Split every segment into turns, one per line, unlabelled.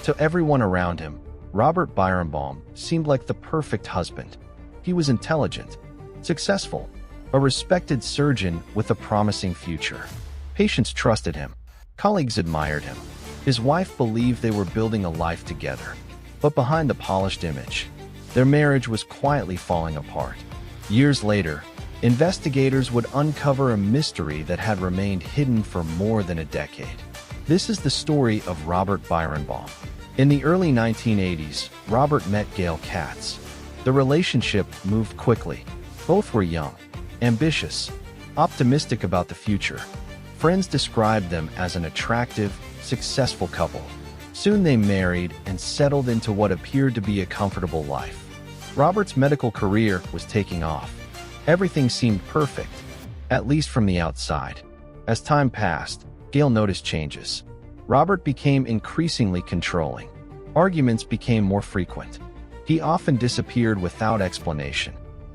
To everyone around him, Robert Bierenbaum seemed like the perfect husband. He was intelligent, successful, a respected surgeon with a promising future. Patients trusted him. Colleagues admired him. His wife believed they were building a life together. But behind the polished image, their marriage was quietly falling apart. Years later, investigators would uncover a mystery that had remained hidden for more than a decade. This is the story of Robert Bierenbaum. In the early 1980s, Robert met Gail Katz. The relationship moved quickly. Both were young, ambitious, optimistic about the future. Friends described them as an attractive, successful couple. Soon they married and settled into what appeared to be a comfortable life. Robert's medical career was taking off. Everything seemed perfect, at least from the outside. As time passed, Gail noticed changes. Robert became increasingly controlling. Arguments became more frequent. He often disappeared without explanation.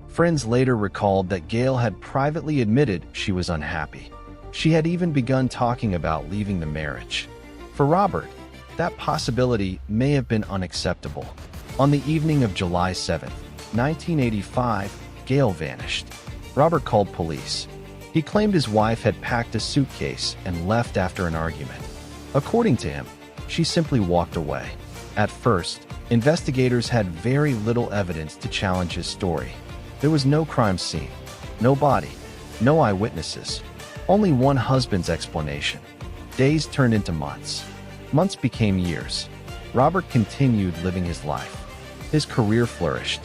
Friends later recalled that Gail had privately admitted she was unhappy. She had even begun talking about leaving the marriage. For Robert, that possibility may have been unacceptable. On the evening of July 7, 1985, Gail vanished. Robert called police. He claimed his wife had packed a suitcase and left after an argument. According to him, she simply walked away. At first, investigators had very little evidence to challenge his story. There was no crime scene, no body, no eyewitnesses, only one husband's explanation. Days turned into months. Months became years. Robert continued living his life. His career flourished.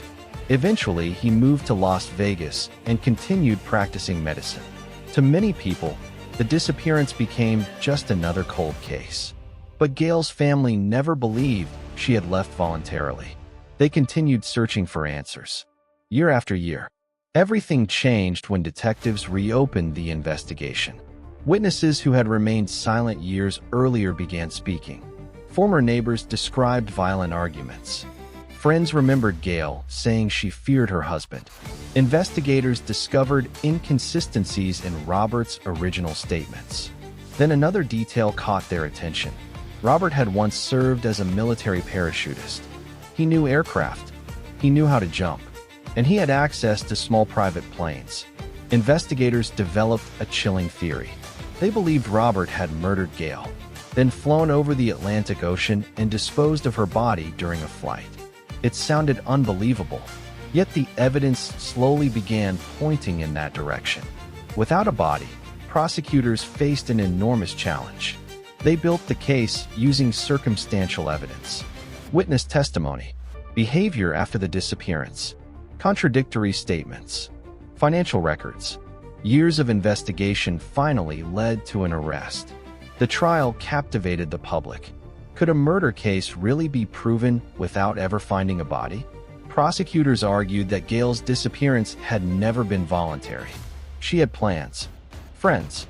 Eventually, he moved to Las Vegas and continued practicing medicine. To many people, the disappearance became just another cold case. But Gail's family never believed she had left voluntarily. They continued searching for answers. Year after year, everything changed when detectives reopened the investigation. Witnesses who had remained silent years earlier began speaking. Former neighbors described violent arguments. Friends remembered Gail saying she feared her husband. Investigators discovered inconsistencies in Robert's original statements. Then another detail caught their attention. Robert had once served as a military parachutist. He knew aircraft. He knew how to jump. And he had access to small private planes. Investigators developed a chilling theory. They believed Robert had murdered Gail, then flown over the Atlantic Ocean and disposed of her body during a flight. It sounded unbelievable, yet the evidence slowly began pointing in that direction. Without a body, prosecutors faced an enormous challenge. They built the case using circumstantial evidence, witness testimony, behavior after the disappearance, contradictory statements, financial records. Years of investigation finally led to an arrest. The trial captivated the public. Could a murder case really be proven without ever finding a body? Prosecutors argued that Gail's disappearance had never been voluntary. She had plans, friends,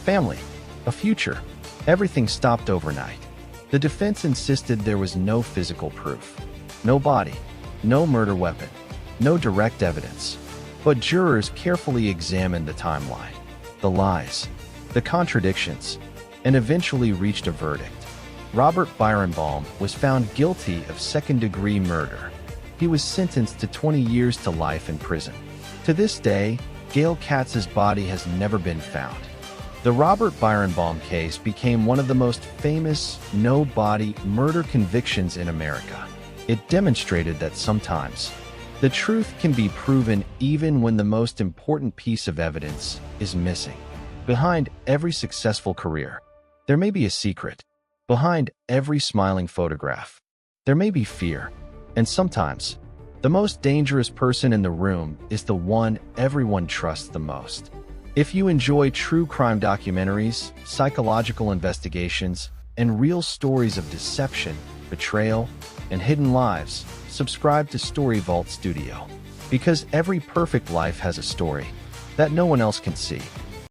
family, a future. Everything stopped overnight. The defense insisted there was no physical proof, no body, no murder weapon, no direct evidence. But jurors carefully examined the timeline, the lies, the contradictions, and eventually reached a verdict. Robert Bierenbaum was found guilty of second-degree murder. He was sentenced to 20 years to life in prison. To this day, Gail Katz's body has never been found. The Robert Bierenbaum case became one of the most famous no-body murder convictions in America. It demonstrated that sometimes the truth can be proven even when the most important piece of evidence is missing. Behind every successful career, there may be a secret. Behind every smiling photograph, there may be fear. And sometimes, the most dangerous person in the room is the one everyone trusts the most. If you enjoy true crime documentaries, psychological investigations, and real stories of deception, betrayal, and hidden lives, subscribe to Story Vault Studio. Because every perfect life has a story that no one else can see.